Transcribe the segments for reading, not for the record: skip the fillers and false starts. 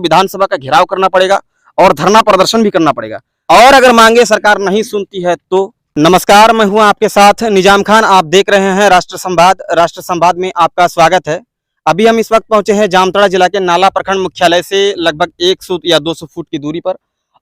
विधानसभा का घेराव करना पड़ेगा और धरना प्रदर्शन भी करना पड़ेगा। और अगर मांगे सरकार नहीं सुनती है तो। नमस्कार, मैं हूं आपके साथ निजाम खान। आप देख रहे हैं राष्ट्र संवाद। राष्ट्र संवाद में आपका स्वागत है। अभी हम इस वक्त पहुंचे हैं जामताड़ा जिला के नाला प्रखंड मुख्यालय से लगभग 100 या 200 फुट की दूरी पर,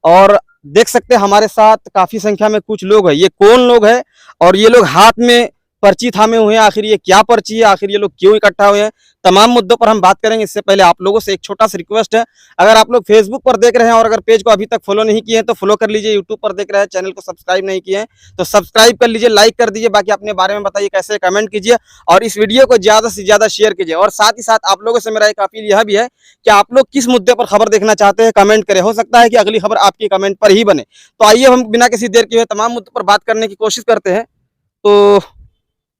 और देख सकते हैं हमारे साथ काफी संख्या में कुछ लोग हैं। ये कौन लोग हैं और ये लोग हाथ में पर्ची थामे हुए हैं, आखिर ये क्या पर्ची है, आखिर ये लोग क्यों इकट्ठा हुए हैं, तमाम मुद्दों पर हम बात करेंगे। इससे पहले आप लोगों से एक छोटा सा रिक्वेस्ट है, अगर आप लोग फेसबुक पर देख रहे हैं और अगर पेज को अभी तक फॉलो नहीं किए हैं तो फॉलो कर लीजिए। यूट्यूब पर देख रहे हैं, चैनल को सब्सक्राइब नहीं किए हैं तो सब्सक्राइब कर लीजिए, लाइक कर दीजिए। बाकी अपने बारे में बताइए, कैसे कमेंट कीजिए और इस वीडियो को ज्यादा से ज्यादा शेयर कीजिए। और साथ ही साथ आप लोगों से मेरा एक अपील यह भी है कि आप लोग किस मुद्दे पर खबर देखना चाहते हैं कमेंट करें। हो सकता है कि अगली खबर आपकी कमेंट पर ही बने। तो आइए हम बिना किसी देर के तमाम मुद्दों पर बात करने की कोशिश करते हैं। तो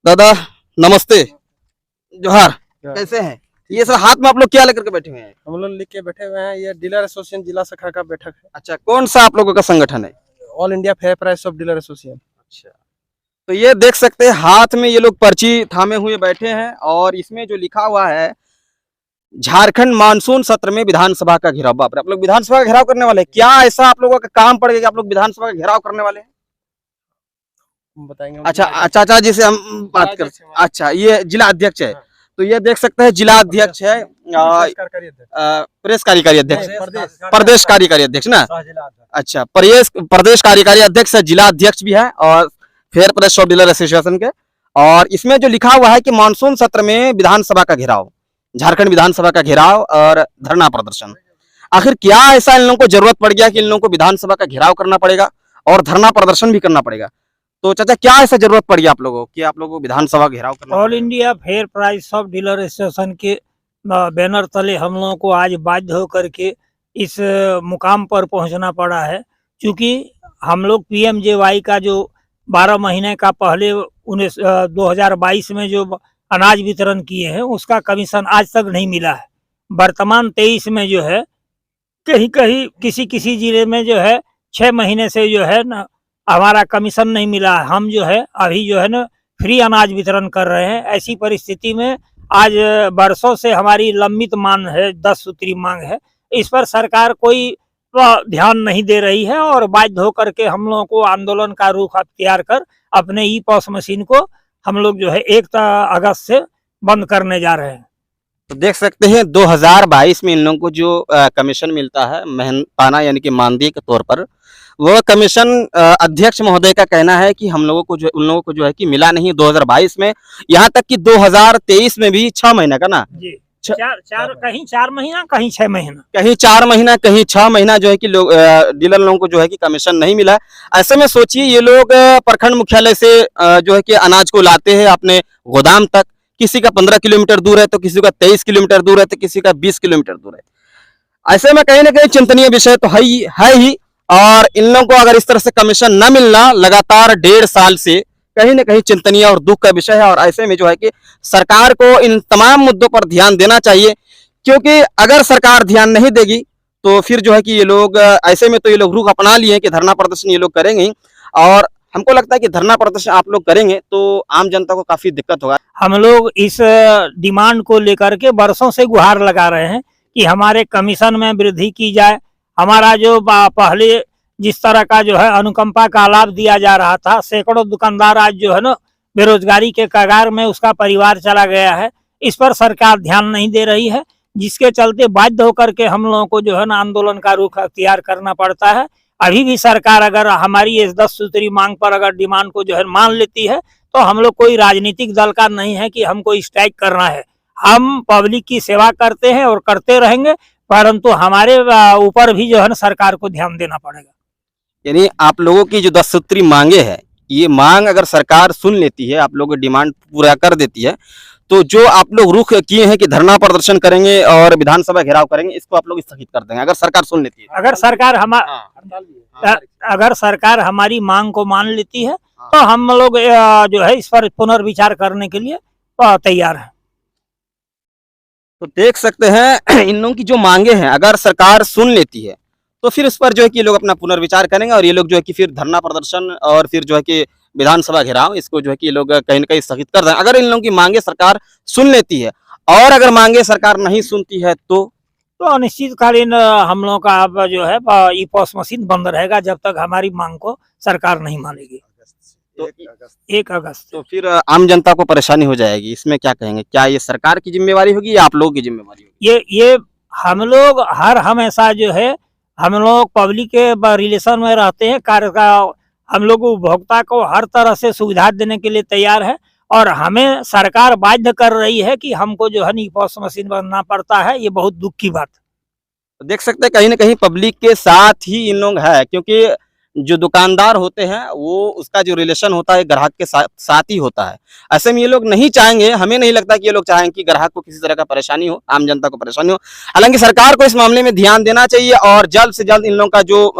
दादा नमस्ते, जोहार, कैसे हैं? ये सब हाथ में आप लोग क्या लेकर के बैठे हुए हैं? हम लोग लिख के बैठे हुए हैं। ये डीलर एसोसिएशन जिला शाखा का बैठक है। अच्छा, कौन सा आप लोगों का संगठन है? All India fair price of dealer association. अच्छा, तो ये देख सकते हैं हाथ में ये लोग पर्ची थामे हुए बैठे हैं और इसमें जो लिखा हुआ है झारखंड मानसून सत्र में विधानसभा का घेराव। बाप रे, आप लोग विधानसभा का घेराव करने वाले हैं? क्या ऐसा आप लोगों का काम पड़ गया कि आप लोग विधानसभा का घेराव करने वाले हैं? बताएंगे। अच्छा, जिसे हम बात कर। अच्छा, ये जिला अध्यक्ष है। तो ये देख सकते हैं जिला अध्यक्ष है, प्रेस कार्यकारी अध्यक्ष, प्रदेश कार्यकारी अध्यक्ष ना। अच्छा, प्रदेश कार्यकारी अध्यक्ष है, जिला अध्यक्ष भी है और fair price of dealer association के। और इसमें जो लिखा हुआ है कि मानसून सत्र में विधानसभा का घेराव, झारखंड विधानसभा का घेराव और धरना प्रदर्शन। आखिर क्या ऐसा इन लोगों को जरूरत पड़ गया कि इन लोगों को विधानसभा का घेराव करना पड़ेगा और धरना प्रदर्शन भी करना पड़ेगा? तो चाचा, क्या ऐसा जरूरत पड़ी आप लोगों को कि आप लोगों को विधानसभा घेराव करना? All India fair price of dealer association के बैनर तले हम लोगों को आज बाध्य होकर के इस मुकाम पर पहुंचना पड़ा है, क्योंकि हम लोग पीएमजेवाई का जो 12 महीने का पहले 2022 में जो अनाज वितरण किए हैं उसका कमीशन आज तक नहीं मिला है। वर्तमान 23 में जो है कहीं कहीं किसी जिले में जो है 6 महीने से जो है ना हमारा कमीशन नहीं मिला है। हम जो है अभी जो है ना फ्री अनाज वितरण कर रहे हैं। ऐसी परिस्थिति में आज बरसों से हमारी लंबित मांग है, 10 सूत्री मांग है, इस पर सरकार कोई ध्यान नहीं दे रही है और बाध्य होकर के हम लोगों को आंदोलन का रुख अख्तियार कर अपने ई पॉस मशीन को हम लोग जो है 1 अगस्त से बंद करने जा रहे हैं। तो देख सकते हैं 2022 में इन लोगों को जो कमीशन मिलता है मेहनताना यानी कि मानदेय के तौर पर, वह कमीशन अध्यक्ष महोदय का कहना है कि हम लोगों को जो उन लोगों को जो है कि मिला नहीं 2022 में, यहाँ तक कि 2023 में भी 6 महीना का ना जी, कहीं 4 महीना, कहीं 6 महीना, कहीं 4 महीना, कहीं 6 महीना जो है कि लोग डीलर लोगों को जो है कि कमीशन नहीं मिला। ऐसे में सोचिए ये लोग प्रखंड मुख्यालय से जो है कि अनाज को लाते हैं अपने गोदाम तक। किसी का 15 किलोमीटर दूर है तो किसी का 23 किलोमीटर दूर है तो किसी का 20 किलोमीटर दूर है। ऐसे में कहीं ना कहीं चिंतनीय विषय तो है ही। और इन लोगों को अगर इस तरह से कमीशन न मिलना लगातार 1.5 साल से कहीं ना कहीं चिंतनीय और दुख का विषय है। और ऐसे में जो है कि सरकार को इन तमाम मुद्दों पर ध्यान देना चाहिए, क्योंकि अगर सरकार ध्यान नहीं देगी तो फिर जो है कि ये लोग ऐसे में तो ये लोग रुख अपना लिए कि धरना प्रदर्शन ये लोग करेंगे। और हमको लगता है कि धरना प्रदर्शन आप लोग करेंगे तो आम जनता को काफी दिक्कत होगा। हम लोग इस डिमांड को लेकर के बरसों से गुहार लगा रहे हैं कि हमारे कमीशन में वृद्धि की जाए। हमारा जो पहले जिस तरह का जो है अनुकंपा का लाभ दिया जा रहा था, सैकड़ों दुकानदार आज जो है ना बेरोजगारी के कगार में उसका परिवार चला गया है। इस पर सरकार ध्यान नहीं दे रही है, जिसके चलते बाध्य होकर के हम लोगों को जो है ना आंदोलन का रुख अख्तियार करना पड़ता है। अभी भी सरकार अगर हमारी इस 10 सूत्री मांग पर अगर डिमांड को जो है मान लेती है तो हम लोग कोई राजनीतिक दल का नहीं है कि हमको स्ट्राइक करना है। हम पब्लिक की सेवा करते हैं और करते रहेंगे, परंतु हमारे ऊपर भी जो है ना सरकार को ध्यान देना पड़ेगा। यानी आप लोगों की जो 10 सूत्री मांगे है, ये मांग अगर सरकार सुन लेती है, आप लोगों की डिमांड पूरा कर देती है, तो जो आप लोग रुख किए हैं कि धरना प्रदर्शन करेंगे और विधानसभा घेराव करेंगे, इसको आप लोग स्थगित कर देंगे अगर सरकार सुन लेती है। अगर सरकार हमारी मांग को मान लेती है तो हम लोग जो है इस पर पुनर्विचार करने के लिए तैयार है। तो देख सकते हैं इन लोगों की जो मांगे हैं अगर सरकार सुन लेती है तो फिर इस पर जो है कि ये लोग अपना पुनर्विचार करेंगे और ये लोग जो है कि फिर धरना प्रदर्शन और फिर जो है कि विधानसभा घेराव इसको जो है कि ये लोग कहीं ना कहीं स्थगित कर दें अगर इन लोगों की मांगे सरकार सुन लेती है। और अगर मांगे सरकार नहीं सुनती है तो तो अनिश्चितकालीन हम लोगों का अब जो है ई पॉस मशीन बंद रहेगा जब तक हमारी मांग को सरकार नहीं मानेगी। तो 1 अगस्त तो फिर आम जनता को परेशानी हो जाएगी, इसमें क्या कहेंगे? क्या ये सरकार की जिम्मेवारी होगी या आप लोगों की जिम्मेवारी होगी? ये हम लोग हर हमेशा जो है हम लोग पब्लिक के रिलेशन में रहते हैं। कार्य का हम लोग उपभोक्ता को हर तरह से सुविधा देने के लिए तैयार है और हमें सरकार बाध्य कर रही है कि हमको जो है ई पॉस मशीन बनना पड़ता है। ये बहुत दुख की बात है। तो देख सकते हैं कहीं ना कहीं पब्लिक के साथ ही इन लोग है, क्योंकि जो दुकानदार होते हैं वो उसका जो रिलेशन होता है ग्राहक के साथ ही होता है। ऐसे में ये लोग नहीं चाहेंगे, हमें नहीं लगता कि ये लोग चाहेंगे कि ग्राहक को किसी तरह का परेशानी हो, आम जनता को परेशानी हो। हालांकि सरकार को इस मामले में ध्यान देना चाहिए और जल्द से जल्द इन लोगों का जो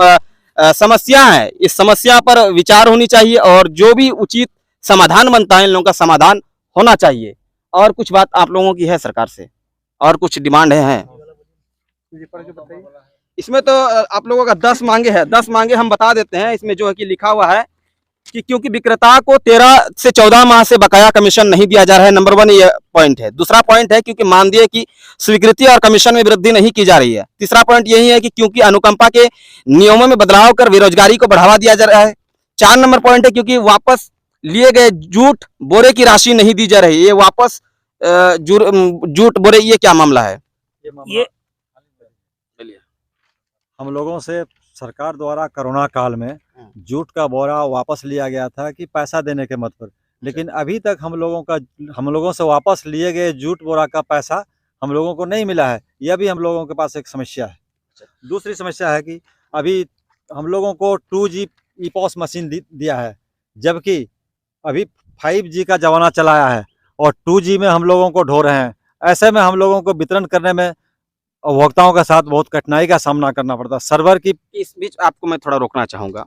समस्या है इस समस्या पर विचार होनी चाहिए और जो भी उचित समाधान बनता है इन लोगों का समाधान होना चाहिए। और कुछ बात आप लोगों की है सरकार से और कुछ डिमांड है? इसमें तो आप लोगों का 10 मांगे हैं। 10 मांगे हम बता देते हैं। इसमें जो है कि लिखा हुआ है कि क्योंकि विक्रेता को 13 से 14 माह से बकाया कमीशन नहीं दिया जा रहा है, नंबर 1 ये पॉइंट है। दूसरा पॉइंट है क्योंकि मानदेय की स्वीकृति और कमीशन में वृद्धि नहीं की जा रही है। तीसरा पॉइंट यही है कि क्योंकि अनुकंपा के नियमों में बदलाव कर बेरोजगारी को बढ़ावा दिया जा रहा है। 4 नंबर पॉइंट है क्योंकि वापस लिए गए जूट बोरे की राशि नहीं दी जा रही। ये वापस जूट बोरे, ये क्या मामला है? ये हम लोगों से सरकार द्वारा कोरोना काल में जूट का बोरा वापस लिया गया था कि पैसा देने के मत पर, लेकिन अभी तक हम लोगों से वापस लिए गए जूट बोरा का पैसा हम लोगों को नहीं मिला है। यह भी हम लोगों के पास एक समस्या है। दूसरी समस्या है कि अभी हम लोगों को 2G ई पॉस मशीन दिया है, जबकि अभी 5G का जमाना चलाया है और 2G में हम लोगों को ढो रहे हैं। ऐसे में हम लोगों को वितरण करने में उपभोक्ताओं के साथ बहुत कठिनाई का सामना करना पड़ता है। सर्वर की इस बीच आपको मैं थोड़ा रोकना चाहूँगा।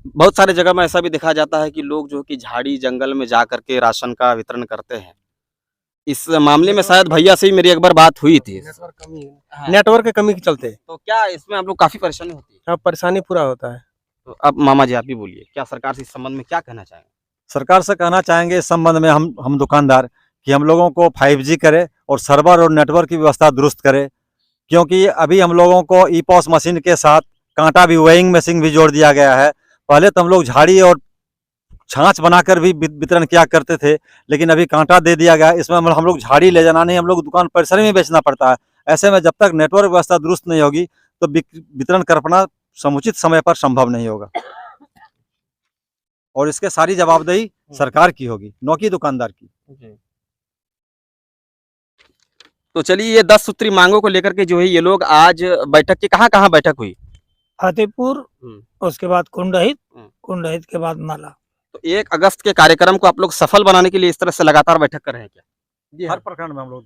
बहुत सारे जगह में ऐसा भी देखा जाता है कि लोग जो कि झाड़ी जंगल में जा करके राशन का वितरण करते हैं। इस मामले में शायद भैया से ही मेरी एक बार बात हुई थी। नेटवर्क की कमी के चलते तो क्या इसमें आप लोग काफी परेशानी होती है? अब परेशानी पूरा होता है। तो अब मामा जी आप भी बोलिए, क्या सरकार से इस संबंध में क्या कहना चाहेंगे? सरकार से कहना चाहेंगे इस संबंध में हम दुकानदार कि हम लोगों को 5G करे और सर्वर और नेटवर्क की व्यवस्था दुरुस्त करे, क्योंकि अभी हम लोगों को ई पॉस मशीन के साथ कांटा भी वेइंग मशीन भी जोड़ दिया गया है। पहले तो हम लोग झाड़ी और छाछ बनाकर भी वितरण किया करते थे, लेकिन अभी कांटा दे दिया गया। इसमें हम लोग झाड़ी ले जाना नहीं, हम लोग दुकान परिसर में बेचना पड़ता है। ऐसे में जब तक नेटवर्क व्यवस्था दुरुस्त नहीं होगी तो वितरण कर पाना समुचित समय पर संभव नहीं होगा और इसके सारी जवाबदेही सरकार की होगी, न कि दुकानदार की। तो चलिए, ये 10 सूत्री मांगों को लेकर के जो है ये लोग आज बैठक की कहाँ बैठक हुई? फतेहपुर, उसके बाद कुंडहित, कुंडहित के बाद नाला। तो 1 अगस्त के कार्यक्रम को आप लोग सफल बनाने के लिए इस तरह से लगातार बैठक कर रहे हैं क्या? हर प्रखंड में हम लोग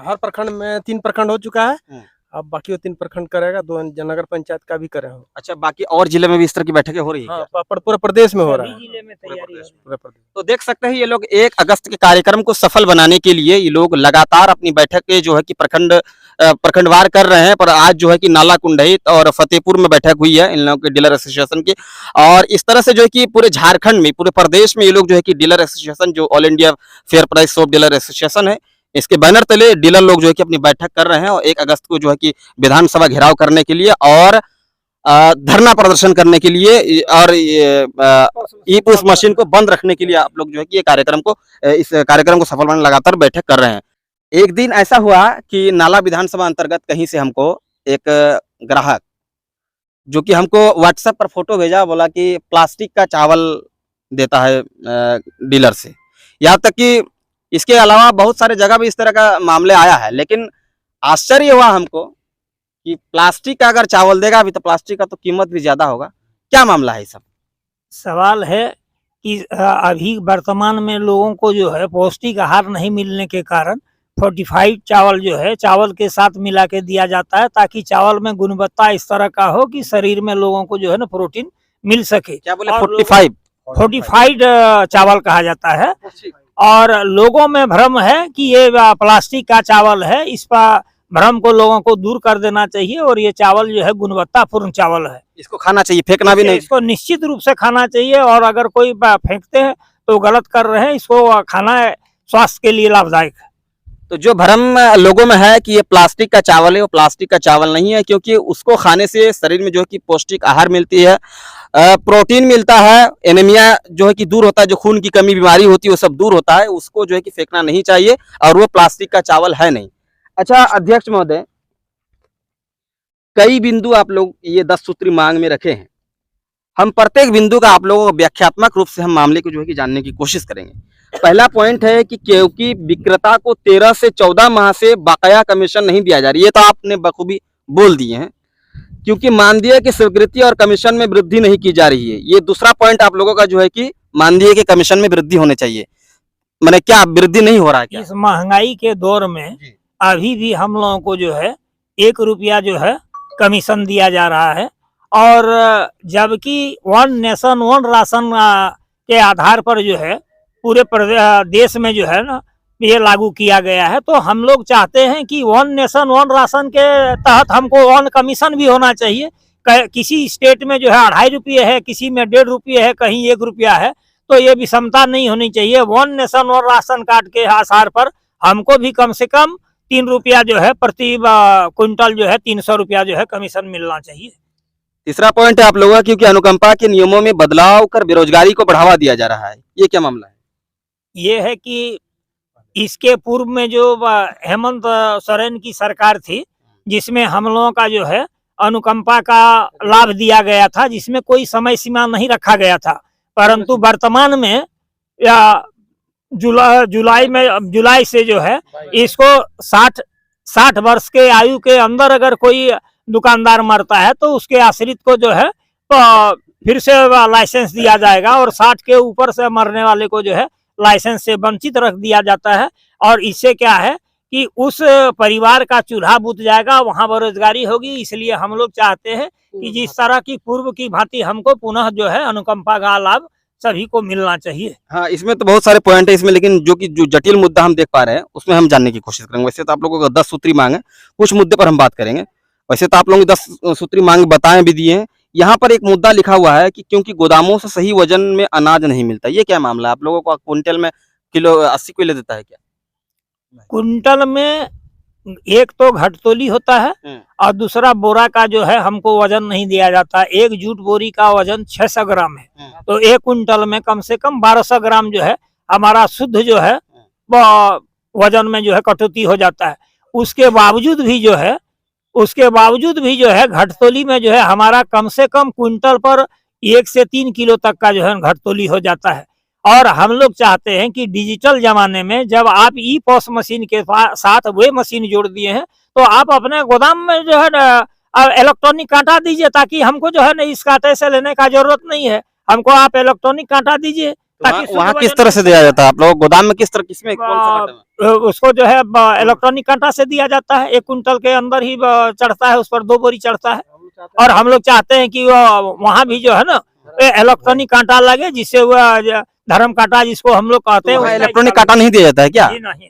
हर प्रखंड में 3 प्रखंड हो चुका है। अब बाकी वो 3 प्रखंड करेगा, 2 नगर पंचायत का भी करे हो। अच्छा, बाकी और जिले में भी इस तरह की बैठकें हो रही है क्या? पूरे प्रदेश में हो रहा है। जिले में तैयारी है। पूरे प्रदेश। तो देख सकते हैं ये लोग 1 अगस्त के कार्यक्रम को सफल बनाने के लिए ये लोग लगातार अपनी बैठकें जो है कि प्रखंडवार कर रहे हैं। पर आज जो है कि नाला, कुंडहित और फतेहपुर में बैठक हुई है इन लोगों के डीलर एसोसिएशन की। और इस तरह से जो है कि पूरे झारखंड में, पूरे प्रदेश में ये लोग जो है कि डीलर एसोसिएशन, जो all India fair price shop dealer association है, इसके बैनर तले डीलर लोग जो है कि अपनी बैठक कर रहे हैं और 1 अगस्त को जो है कि विधानसभा घेराव करने के लिए और धरना प्रदर्शन करने के लिए और ई पॉस मशीन को बंद रखने के लिए आप लोग जो है कि इस कार्यक्रम को सफल बनाने लगातार बैठक कर रहे हैं। एक दिन ऐसा हुआ कि नाला विधानसभा अंतर्गत कहीं से हमको एक ग्राहक जो कि हमको व्हाट्सएप पर फोटो भेजा, बोला कि प्लास्टिक का चावल देता है डीलर से। यहाँ तक कि इसके अलावा बहुत सारे जगह भी इस तरह का मामले आया है, लेकिन आश्चर्य हुआ हमको कि प्लास्टिक का अगर चावल देगा अभी तो प्लास्टिक का तो कीमत भी ज्यादा होगा। क्या मामला है? सब सवाल है कि अभी वर्तमान में लोगों को जो है पौष्टिक आहार नहीं मिलने के कारण फोर्टिफाइड चावल जो है चावल के साथ मिला के दिया जाता है, ताकि चावल में गुणवत्ता इस तरह का हो कि शरीर में लोगों को जो है ना प्रोटीन मिल सके। क्या बोले? 45 चावल कहा जाता है। और लोगों में भ्रम है कि ये प्लास्टिक का चावल है। इस पर भ्रम को लोगों को दूर कर देना चाहिए और ये चावल जो है गुणवत्तापूर्ण चावल है। इसको खाना चाहिए, फेंकना भी नहीं। इसको निश्चित रूप से खाना चाहिए और अगर कोई फेंकते हैं तो गलत कर रहे हैं। इसको खाना स्वास्थ्य के लिए लाभदायक है। तो जो भ्रम लोगों में है कि ये प्लास्टिक का चावल है, वो प्लास्टिक का चावल नहीं है, क्योंकि उसको खाने से शरीर में जो है कि पौष्टिक आहार मिलती है, प्रोटीन मिलता है, एनीमिया जो है कि दूर होता है, जो खून की कमी बीमारी होती है वो सब दूर होता है। उसको जो है कि फेंकना नहीं चाहिए, और वो प्लास्टिक का चावल है नहीं। अच्छा अध्यक्ष महोदय, कई बिंदु आप लोग ये 10 सूत्री मांग में रखे हैं। हम प्रत्येक बिंदु का आप लोगों को व्याख्यात्मक रूप से हम मामले को जो है कि जानने की कोशिश करेंगे। पहला पॉइंट है कि क्योंकि विक्रेता को 13 से 14 माह से बकाया कमीशन नहीं दिया जा रहा, ये तो आपने बखूबी बोल दिए हैं, क्योंकि मानदेय की स्वीकृति और कमीशन में वृद्धि नहीं की जा रही है। ये दूसरा पॉइंट आप लोगों का जो है कि मानदेय के कमीशन में वृद्धि होने चाहिए, मैंने क्या वृद्धि नहीं हो रहा है क्या? इस महंगाई के दौर में अभी भी हम लोगों को जो है 1 रुपया जो है कमीशन दिया जा रहा है, और जबकि वन नेशन वन राशन के आधार पर जो है पूरे देश में जो है ना ये लागू किया गया है। तो हम लोग चाहते हैं कि वन नेशन वन राशन के तहत हमको वन कमीशन भी होना चाहिए। किसी स्टेट में जो है 2.5 रुपये है, किसी में 1.5 रुपये है, कहीं 1 रुपया है, तो ये विषमता नहीं होनी चाहिए। One nation one ration card के आधार पर हमको भी कम से कम 3 रुपया जो है प्रति क्विंटल जो है 300 रुपया जो है कमीशन मिलना चाहिए। तीसरा पॉइंट है आप लोगों का, क्योंकि अनुकंपा के नियमों में बदलाव कर बेरोजगारी को बढ़ावा दिया जा रहा है, ये क्या मामला है? ये है कि इसके पूर्व में जो हेमंत सोरेन की सरकार थी, जिसमें हम लोगों का जो है अनुकंपा का लाभ दिया गया था, जिसमें कोई समय सीमा नहीं रखा गया था, परंतु वर्तमान में या जुलाई से जो है इसको 60 वर्ष के आयु के अंदर अगर कोई दुकानदार मरता है तो उसके आश्रित को जो है फिर से लाइसेंस दिया जाएगा, और 60 के ऊपर से मरने वाले को जो है लाइसेंस से वंचित रख दिया जाता है। और इससे क्या है कि उस परिवार का चूल्हा बुझ जाएगा, वहाँ बेरोजगारी होगी। इसलिए हम लोग चाहते हैं कि जिस तरह की पूर्व की भांति हमको पुनः जो है अनुकंपा का लाभ सभी को मिलना चाहिए। हाँ, इसमें तो बहुत सारे पॉइंट है इसमें, लेकिन जो जटिल मुद्दा हम देख पा रहे हैं उसमें हम जानने की कोशिश करेंगे। वैसे तो आप लोगों को 10 सूत्री मांग है, कुछ मुद्दे पर हम बात करेंगे। वैसे तो आप लोगों ने 10 सूत्री मांग बताएं भी दिए हैं। यहाँ पर एक मुद्दा लिखा हुआ है कि क्योंकि गोदामों से सही वजन में अनाज नहीं मिलता, ये क्या मामला है? आप लोगों को क्विंटल में किलो 80 किलो देता है क्या? कुंटल में एक तो घटतोली होता है और दूसरा बोरा का जो है हमको वजन नहीं दिया जाता। एक जूट बोरी का वजन 600 ग्राम है, तो 1 कुंटल में कम से कम 1200 ग्राम जो है हमारा शुद्ध जो है वजन में जो है कटौती हो जाता है। उसके बावजूद भी जो है घटतोली में जो है हमारा कम से कम कुंटल पर 1 से 3 किलो तक का जो है घटतोली हो जाता है। और हम लोग चाहते हैं कि डिजिटल जमाने में जब आप ई पॉस मशीन के साथ वे मशीन जोड़ दिए हैं, तो आप अपने गोदाम में जो है ना इलेक्ट्रॉनिक कांटा दीजिए, ताकि हमको जो है ना इस कांटे से लेने का जरूरत नहीं है। हमको आप इलेक्ट्रॉनिक कांटा दीजिए। वहाँ किस तरह से दिया जाता है? आप लोग गोदाम में किस तरह, किसमें, कौन सा कांटा में? उसको जो है इलेक्ट्रॉनिक कांटा से दिया जाता है। 1 कुंटल के अंदर ही चढ़ता है, उस पर 2 बोरी चढ़ता है। और हम लोग चाहते हैं कि वहाँ भी जो है ना इलेक्ट्रॉनिक कांटा लगे, जिससे वो धर्म कांटा जिसको हम लोग कहते हैं। इलेक्ट्रॉनिक कांटा नहीं दिया जाता है क्या? नहीं।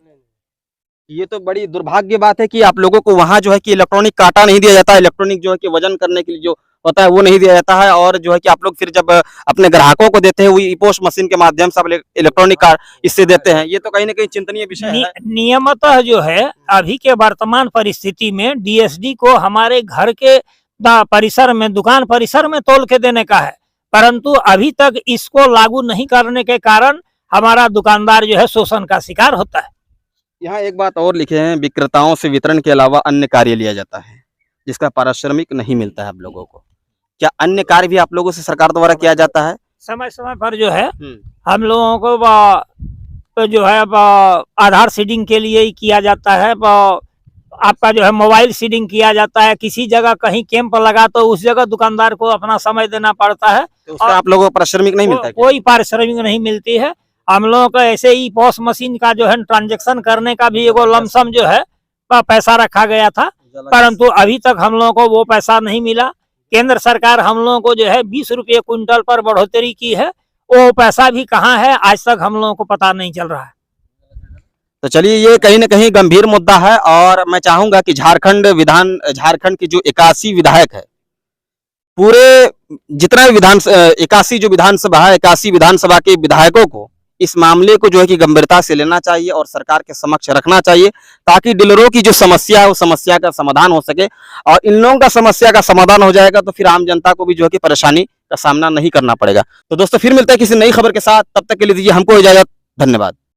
ये तो बड़ी दुर्भाग्य बात है कि आप लोगों को वहाँ जो है कि इलेक्ट्रॉनिक कांटा नहीं दिया जाता। इलेक्ट्रॉनिक जो है कि वजन करने के लिए जो होता है वो नहीं दिया जाता है, और जो है कि आप लोग फिर जब अपने ग्राहकों को देते हैं वो ई पोस्ट मशीन के माध्यम से आप इलेक्ट्रॉनिक कार्ड इससे देते हैं। ये तो कहीं ना कहीं चिंतनीय विषय है। नियमतः जो है अभी के वर्तमान परिस्थिति में डीएसडी को हमारे घर के परिसर में, दुकान परिसर में तोल के देने का है, परंतु अभी तक इसको लागू नहीं करने के कारण हमारा दुकानदार जो है शोषण का शिकार होता है। यहाँ एक बात और लिखे हैं, विक्रेताओं से वितरण के अलावा अन्य कार्य लिया जाता है जिसका पारिश्रमिक नहीं मिलता है आप लोगों को। क्या अन्य कार्य भी आप लोगों से सरकार द्वारा किया जाता है? समय समय पर जो है हम लोगों को तो जो है आधार सीडिंग के लिए ही किया जाता है। आपका जो है मोबाइल सीडिंग किया जाता है। किसी जगह कहीं कैंप लगा तो उस जगह दुकानदार को अपना समय देना पड़ता है। तो उसका आप लोगों को पारिश्रमिक नहीं मिलता है? कोई पारिश्रमिक नहीं मिलती है। हम लोगों को ऐसे ही पॉस मशीन का जो है ट्रांजैक्शन करने का भी एगो लमसम जो है पैसा रखा गया था, परंतु अभी तक हम लोगों को वो पैसा नहीं मिला। केंद्र सरकार हम लोगों को जो है 20 रुपये क्विंटल पर बढ़ोतरी की है, वो पैसा भी कहाँ है आज तक हम लोगों को पता नहीं चल रहा है। तो चलिए, ये कहीं ना कहीं गंभीर मुद्दा है, और मैं चाहूंगा कि झारखंड की जो 81 विधायक है, पूरे जितना भी 81 जो विधानसभा है, 81 विधानसभा के विधायकों को इस मामले को जो है कि गंभीरता से लेना चाहिए और सरकार के समक्ष रखना चाहिए, ताकि डीलरों की जो समस्या है वो समस्या का समाधान हो सके। और इन लोगों का समस्या का समाधान हो जाएगा तो फिर आम जनता को भी जो है कि परेशानी का सामना नहीं करना पड़ेगा। तो दोस्तों फिर मिलते हैं किसी नई खबर के साथ, तब तक के लिए दीजिए हमको इजाजत। धन्यवाद।